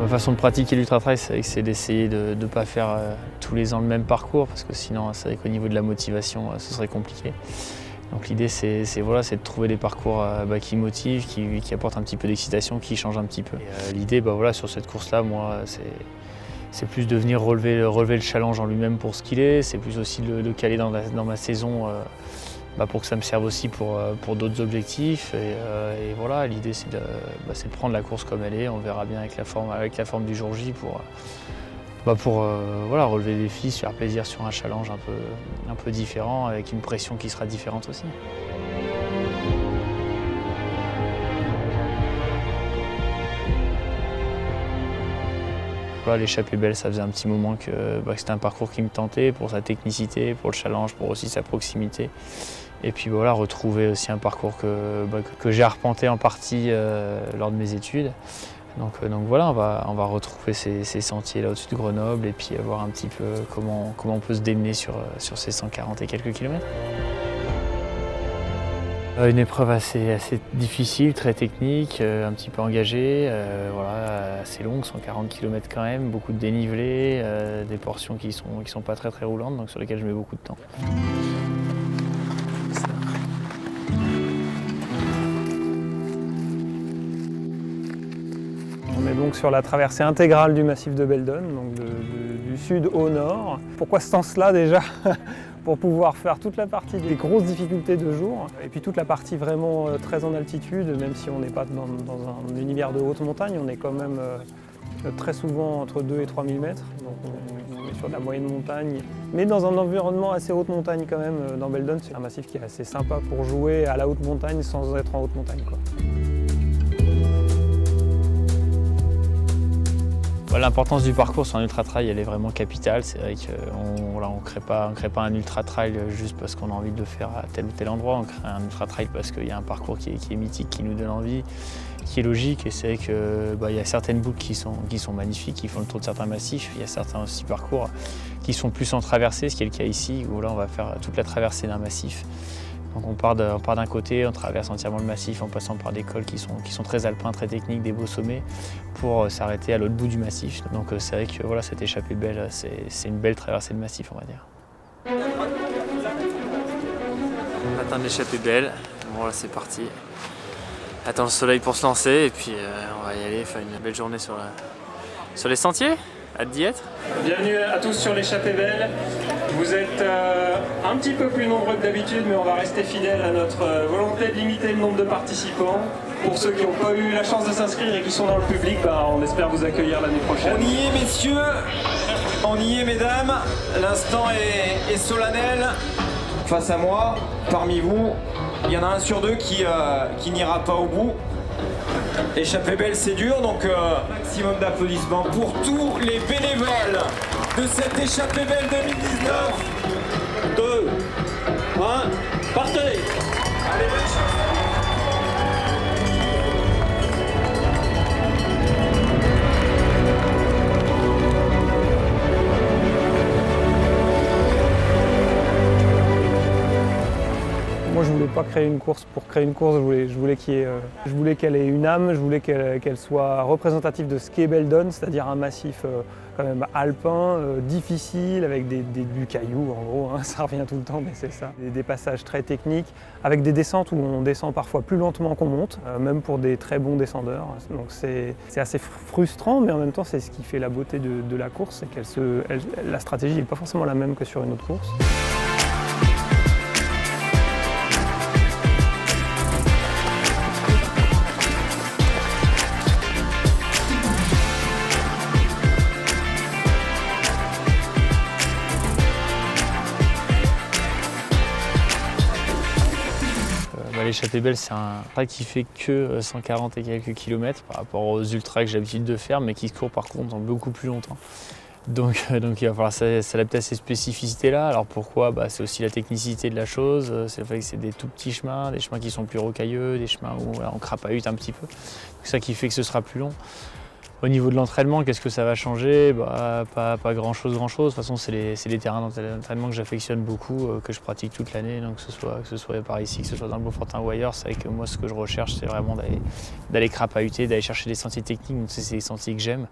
Ma façon de pratiquer l'ultra-trail, c'est d'essayer de ne pas faire tous les ans le même parcours, parce que sinon, c'est vrai qu'au niveau de la motivation, ce serait compliqué. Donc l'idée, c'est de trouver des parcours qui motivent, qui apportent un petit peu d'excitation, qui changent un petit peu. L'idée, sur cette course-là, moi, c'est plus de venir relever le challenge en lui-même pour ce qu'il est, c'est plus aussi de le caler dans ma saison pour que ça me serve aussi pour d'autres objectifs. Et voilà, l'idée c'est de prendre la course comme elle est. On verra bien avec la forme du jour J pour relever des défis, se faire plaisir sur un challenge un peu différent, avec une pression qui sera différente aussi. L'échappée belle, ça faisait un petit moment que c'était un parcours qui me tentait pour sa technicité, pour le challenge, pour aussi sa proximité. Et puis retrouver aussi un parcours que j'ai arpenté en partie lors de mes études. Donc voilà, on va retrouver ces sentiers là au-dessus de Grenoble et puis voir un petit peu comment on peut se démener sur ces 140 et quelques kilomètres. Une épreuve assez difficile, très technique, un petit peu engagée, assez longue, 140 km quand même, beaucoup de dénivelé, des portions qui sont pas très roulantes, donc sur lesquelles je mets beaucoup de temps. On est donc sur la traversée intégrale du massif de Beldon, donc du sud au nord. Pourquoi ce sens-là déjà? Pour pouvoir faire toute la partie des grosses difficultés de jour, et puis toute la partie vraiment très en altitude, même si on n'est pas dans un univers de haute montagne, on est quand même très souvent entre 2 et 3 000 mètres, donc on est sur de la moyenne montagne, mais dans un environnement assez haute montagne quand même. Dans Beldon, c'est un massif qui est assez sympa pour jouer à la haute montagne sans être en haute montagne, quoi. L'importance du parcours sur un ultra-trail, elle est vraiment capitale. C'est vrai qu'on ne crée pas un ultra-trail juste parce qu'on a envie de le faire à tel ou tel endroit. On crée un ultra-trail parce qu'il y a un parcours qui est mythique, qui nous donne envie, qui est logique. Et c'est vrai qu'il y a certaines boucles qui sont magnifiques, qui font le tour de certains massifs. Il y a certains aussi parcours qui sont plus en traversée, ce qui est le cas ici, où là on va faire toute la traversée d'un massif. Donc on part d'un côté, on traverse entièrement le massif en passant par des cols qui sont très alpins, très techniques, des beaux sommets, pour s'arrêter à l'autre bout du massif. Donc c'est vrai que cette échappée belle, c'est une belle traversée de massif, on va dire. On atteint l'échappée belle, bon là c'est parti. Attends le soleil pour se lancer et puis on va y aller, faire une belle journée sur les sentiers. Hâte d'y être. Bienvenue à tous sur l'échappée belle. Vous êtes un petit peu plus nombreux que d'habitude, mais on va rester fidèles à notre volonté de limiter le nombre de participants. Pour ceux qui n'ont pas eu la chance de s'inscrire et qui sont dans le public, on espère vous accueillir l'année prochaine. On y est, messieurs, on y est, mesdames. L'instant est solennel. Face à moi, parmi vous, il y en a un sur deux qui n'ira pas au bout. Échappée belle, c'est dur, donc maximum d'applaudissements pour tous les bénévoles de cette échappée belle 2019. 2, 1, partez! Allez, bonne chance! Moi, je voulais pas créer une course pour créer une course, je voulais qu'elle ait une âme, je voulais qu'elle soit représentative de ce qu'est Beldon, c'est-à-dire un massif quand même alpin, difficile, avec du caillou en gros, ça revient tout le temps, mais c'est ça. Des passages très techniques, avec des descentes où on descend parfois plus lentement qu'on monte, même pour des très bons descendeurs. Donc c'est assez frustrant, mais en même temps c'est ce qui fait la beauté de la course, c'est la stratégie n'est pas forcément la même que sur une autre course. L'échappée belle, c'est un trail qui fait que 140 et quelques kilomètres par rapport aux ultras que j'ai l'habitude de faire, mais qui se court par contre beaucoup plus longtemps. Donc il va falloir s'adapter à ces spécificités-là. Alors pourquoi? C'est aussi la technicité de la chose, c'est le fait que c'est des tout petits chemins, des chemins qui sont plus rocailleux, des chemins où on crapahute un petit peu. C'est ça qui fait que ce sera plus long. Au niveau de l'entraînement, qu'est-ce que ça va changer? Pas grand-chose. De toute façon, c'est les terrains d'entraînement que j'affectionne beaucoup, que je pratique toute l'année. Donc que ce soit par ici, que ce soit dans le Beaufortin ou ailleurs, c'est vrai que moi, ce que je recherche, c'est vraiment d'aller crapahuter, d'aller chercher des sentiers techniques. Donc c'est des sentiers que j'aime.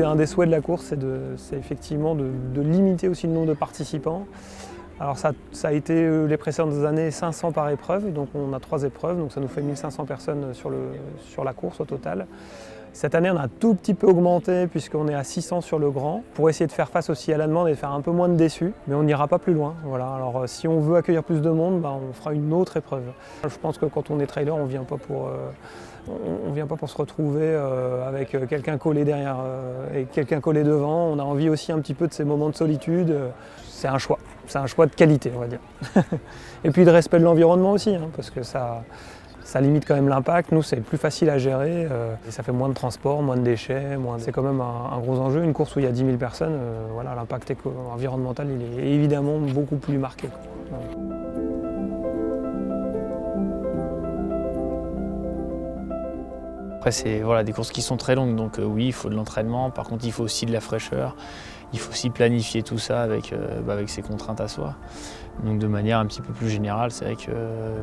Un des souhaits de la course, c'est effectivement de limiter aussi le nombre de participants. Alors ça a été les précédentes années 500 par épreuve, donc on a 3 épreuves, donc ça nous fait 1500 personnes sur la course au total. Cette année, on a un tout petit peu augmenté puisqu'on est à 600 sur le grand, pour essayer de faire face aussi à la demande et de faire un peu moins de déçus, mais on n'ira pas plus loin. Voilà. Alors si on veut accueillir plus de monde, on fera une autre épreuve. Je pense que quand on est trailer, on ne vient pas pour se retrouver avec quelqu'un collé derrière et quelqu'un collé devant. On a envie aussi un petit peu de ces moments de solitude. C'est un choix de qualité, on va dire. Et puis de respect de l'environnement aussi, parce que ça limite quand même l'impact. Nous, c'est plus facile à gérer et ça fait moins de transport, moins de déchets. C'est quand même un gros enjeu. Une course où il y a 10 000 personnes, voilà, l'impact environnemental il est évidemment beaucoup plus marqué. Après, c'est des courses qui sont très longues, donc oui, il faut de l'entraînement. Par contre, il faut aussi de la fraîcheur. Il faut aussi planifier tout ça avec ses contraintes à soi. Donc de manière un petit peu plus générale, c'est vrai que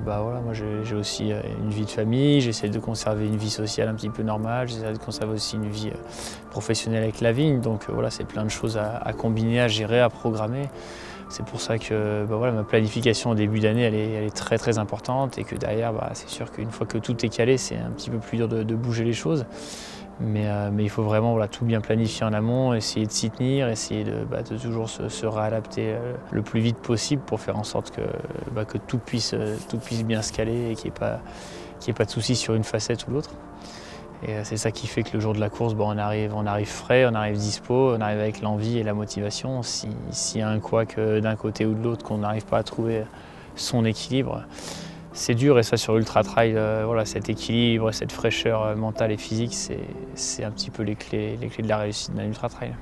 moi j'ai aussi une vie de famille, j'essaie de conserver une vie sociale un petit peu normale, j'essaie de conserver aussi une vie professionnelle avec la vigne. Donc c'est plein de choses à combiner, à gérer, à programmer. C'est pour ça que ma planification au début d'année, elle est très très importante et que derrière, c'est sûr qu'une fois que tout est calé, c'est un petit peu plus dur de bouger les choses. Mais il faut vraiment tout bien planifier en amont, essayer de s'y tenir, essayer de toujours se réadapter le plus vite possible pour faire en sorte que tout puisse bien se caler et qu'il n'y ait pas de soucis sur une facette ou l'autre. Et c'est ça qui fait que le jour de la course, on arrive frais, on arrive dispo, on arrive avec l'envie et la motivation. S'il y a un couac d'un côté ou de l'autre, qu'on n'arrive pas à trouver son équilibre, c'est dur. Et ça, sur l'ultra trail, cet équilibre, cette fraîcheur mentale et physique, c'est un petit peu les clés de la réussite d'un ultra trail.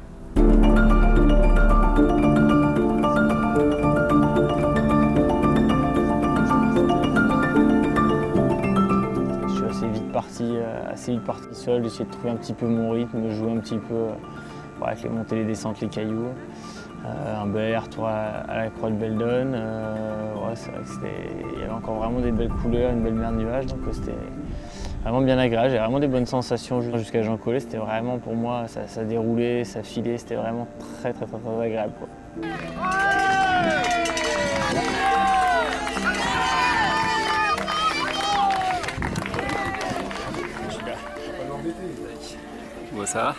Assez vite parti seul, j'essayais de trouver un petit peu mon rythme, jouer un petit peu avec les montées, les descentes, les cailloux. Un bel retour à la Croix de Beldon. C'est vrai qu'il y avait encore vraiment des belles couleurs, une belle mer de nuages, donc c'était vraiment bien agréable. J'ai vraiment des bonnes sensations jusqu'à Jean Collet. C'était vraiment pour moi, ça déroulait, ça filait, c'était vraiment très très très, très agréable. Bon, ça va.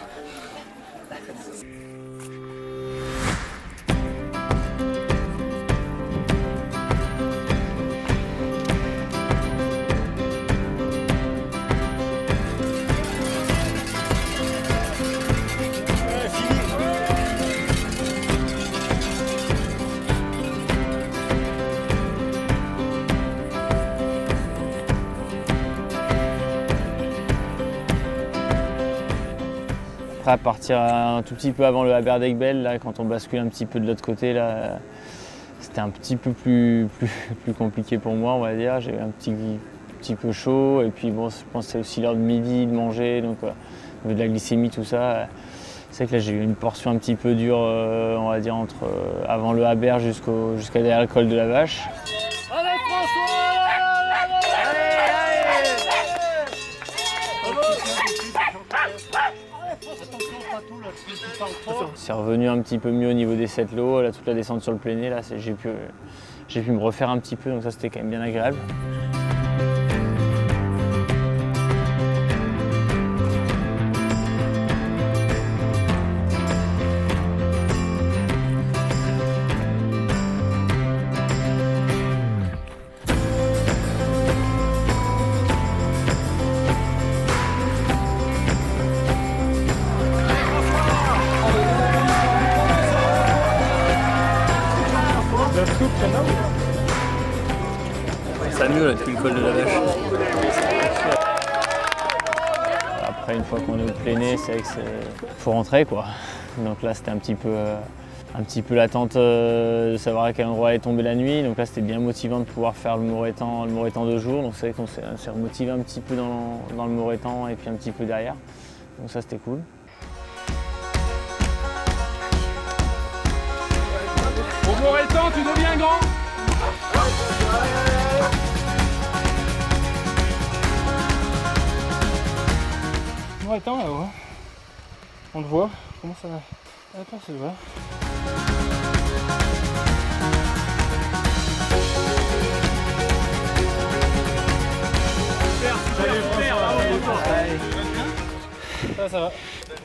À partir un tout petit peu avant le Haberdeck-Belle, là, quand on bascule un petit peu de l'autre côté, là, c'était un petit peu plus compliqué pour moi, on va dire. J'ai eu un petit peu chaud et puis je pense que c'est aussi l'heure de midi de manger, donc au niveau de la glycémie, tout ça. C'est vrai que là j'ai eu une portion un petit peu dure, on va dire, avant le Haber jusqu'à derrière le col de la Vache. Allez François! C'est revenu un petit peu mieux au niveau des 7 lots, là, toute la descente sur le pléné, là, j'ai pu me refaire un petit peu, donc ça c'était quand même bien agréable. Ça va mieux là depuis le col de la Vache. Après, une fois qu'on est au pléné, c'est vrai que faut rentrer quoi. Donc là, c'était un petit peu l'attente de savoir à quel endroit allait tomber la nuit. Donc là, c'était bien motivant de pouvoir faire le Morétan de jour. Donc c'est vrai qu'on s'est remotivé un petit peu dans le Morétan et puis un petit peu derrière. Donc ça, c'était cool. Au Morétan, tu deviens grand. Morétan là-haut. On le voit. Comment ça va? Attends, c'est le voir. Ça va.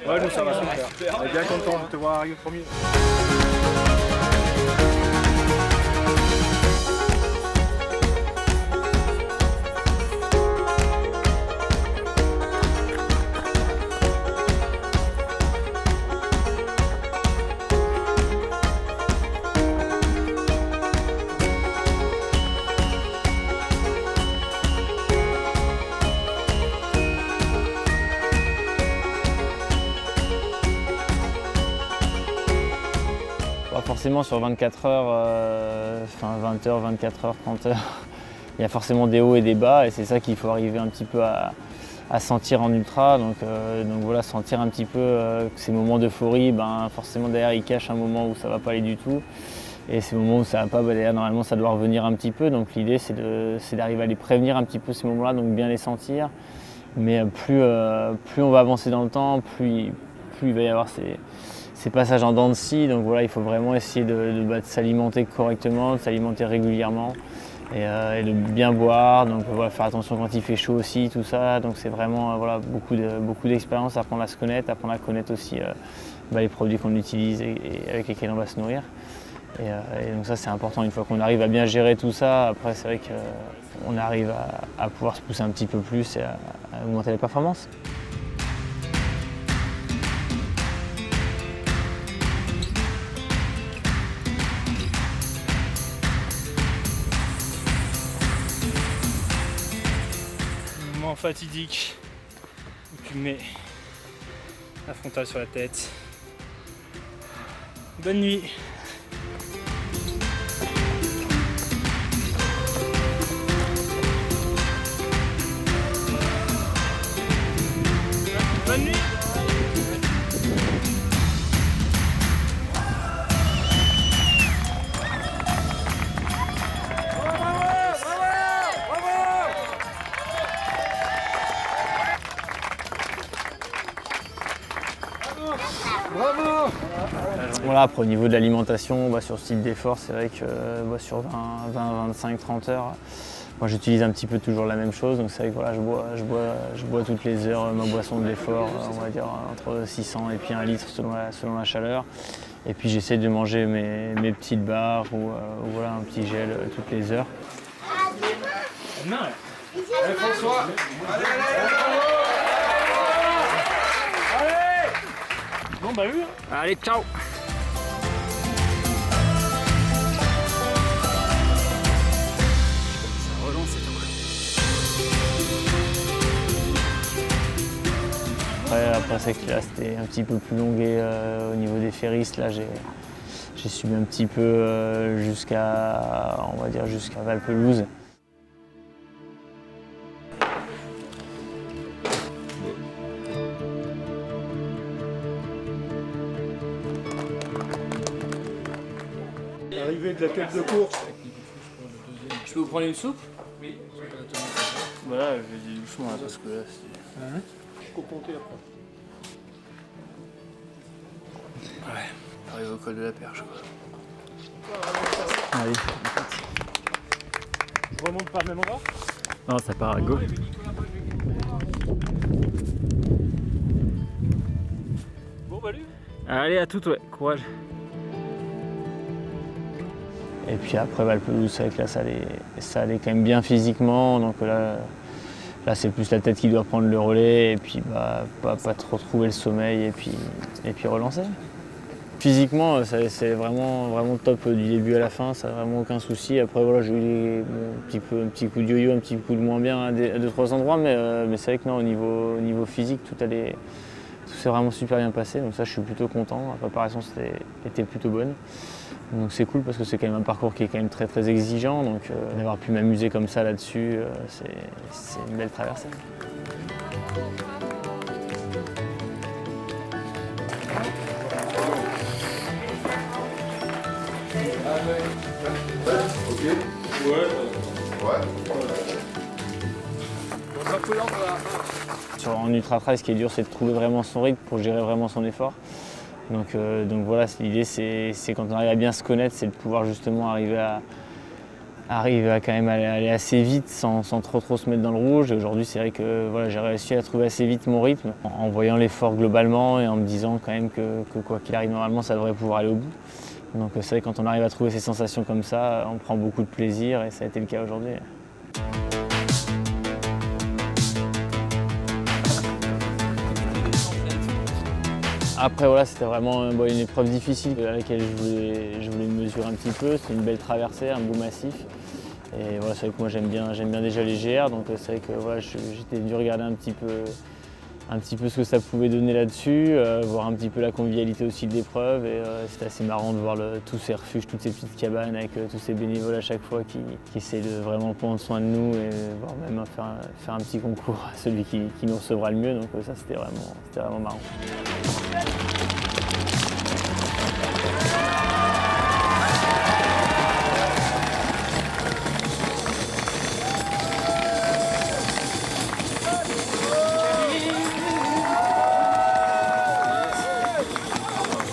Ouais, nous ça va super. On est bien content de te voir arriver premier. Pas forcément sur 24 heures, 20 heures, 24 heures, 30 heures, il y a forcément des hauts et des bas et c'est ça qu'il faut arriver un petit peu à sentir en ultra. Donc voilà, sentir un petit peu que ces moments d'euphorie, forcément derrière ils cachent un moment où ça ne va pas aller du tout. Et ces moments où ça ne va pas, derrière normalement ça doit revenir un petit peu. Donc l'idée c'est d'arriver à les prévenir un petit peu ces moments-là, donc bien les sentir. Mais plus on va avancer dans le temps, plus il va y avoir ces passages en dents de scie, donc voilà, il faut vraiment essayer de s'alimenter correctement, de s'alimenter régulièrement et de bien boire. Donc voilà, faire attention quand il fait chaud aussi, tout ça. Donc c'est vraiment beaucoup d'expérience, apprendre à se connaître, apprendre à connaître aussi les produits qu'on utilise et avec lesquels on va se nourrir. Et donc ça c'est important, une fois qu'on arrive à bien gérer tout ça, après c'est vrai qu'on arrive à pouvoir se pousser un petit peu plus et à augmenter les performances. Moment fatidique où tu mets la frontale sur la tête. Bonne nuit. Bonne nuit. Voilà, après au niveau de l'alimentation, sur ce type d'effort, c'est vrai que sur 20, 25, 30 heures, moi j'utilise un petit peu toujours la même chose. Donc c'est vrai que voilà, je bois toutes les heures ma boisson de l'effort, on va dire entre 600 et puis 1 litre selon la chaleur. Et puis j'essaie de manger mes petites barres ou voilà, un petit gel toutes les heures. Allez François. Bon bah oui. Allez, ciao. Après c'est que là c'était un petit peu plus longué au niveau des ferristes. Là j'ai subi un petit peu jusqu'à Valpelouse. Arrivée de la tête de course. Je peux vous prendre une soupe? Oui. Voilà, je vais dire doucement là parce que là c'est. Faut compter après. Ouais, arrive au col de la Perche quoi. Allez. Je remonte par le même endroit? Non, ça part à go. Bon bah lui. Allez, à tout, ouais, courage. Et puis après Valpelouse, c'est vrai que là ça allait quand même bien physiquement, donc là c'est plus la tête qui doit prendre le relais et puis pas trop trouver le sommeil et puis relancer. Physiquement, c'est vraiment top du début à la fin, ça n'a vraiment aucun souci. Après, voilà, j'ai eu un petit coup de yo-yo, un petit coup de moins bien à 2-3 endroits, mais c'est vrai que non, au niveau physique, tout s'est vraiment super bien passé. Donc ça, je suis plutôt content. La préparation était plutôt bonne. Donc c'est cool parce que c'est quand même un parcours qui est quand même très très exigeant. Donc d'avoir pu m'amuser comme ça là-dessus, c'est une belle traversée. En ultra trail, ce qui est dur, c'est de trouver vraiment son rythme pour gérer vraiment son effort. Donc voilà, l'idée, c'est quand on arrive à bien se connaître, c'est de pouvoir justement arriver à quand même aller assez vite sans trop se mettre dans le rouge. Et aujourd'hui, c'est vrai que voilà, j'ai réussi à trouver assez vite mon rythme en voyant l'effort globalement et en me disant quand même que quoi qu'il arrive, normalement, ça devrait pouvoir aller au bout. Donc c'est vrai que quand on arrive à trouver ces sensations comme ça, on prend beaucoup de plaisir et ça a été le cas aujourd'hui. Après voilà, c'était vraiment une épreuve difficile à laquelle je voulais me mesurer un petit peu. C'est une belle traversée, un beau massif. Et voilà, c'est vrai que moi j'aime bien déjà les GR, donc c'est vrai que voilà, j'étais venu regarder un petit peu ce que ça pouvait donner là-dessus, voir un petit peu la convivialité aussi de l'épreuve. Et c'était assez marrant de voir tous ces refuges, toutes ces petites cabanes avec tous ces bénévoles à chaque fois qui essaient de vraiment prendre soin de nous et voire même faire un petit concours à celui qui nous recevra le mieux. Donc ça c'était vraiment marrant.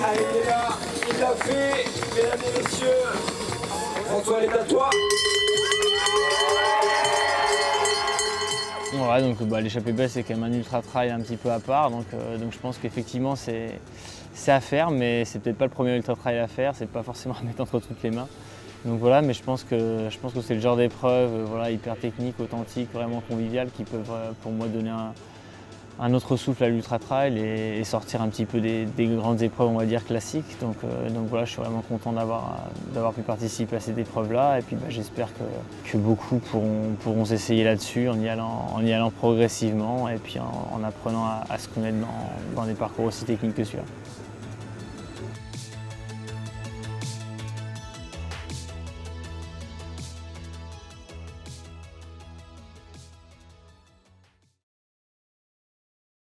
Allez, il est là, il l'a fait, mesdames et messieurs. François, elle est à toi. Voilà, donc l'échappée belle, c'est quand même un ultra trail un petit peu à part, donc je pense qu'effectivement c'est à faire, mais c'est peut-être pas le premier ultra trail à faire, c'est pas forcément à mettre entre toutes les mains. Donc voilà, mais je pense que c'est le genre d'épreuve hyper technique, authentique, vraiment conviviale, qui peuvent pour moi donner un autre souffle à l'ultra trail et sortir un petit peu des grandes épreuves, on va dire classiques. Donc voilà, je suis vraiment content d'avoir pu participer à cette épreuve-là. Et puis j'espère que beaucoup pourront s'essayer là-dessus en y allant progressivement et puis en apprenant à se connaître dans des parcours aussi techniques que celui-là.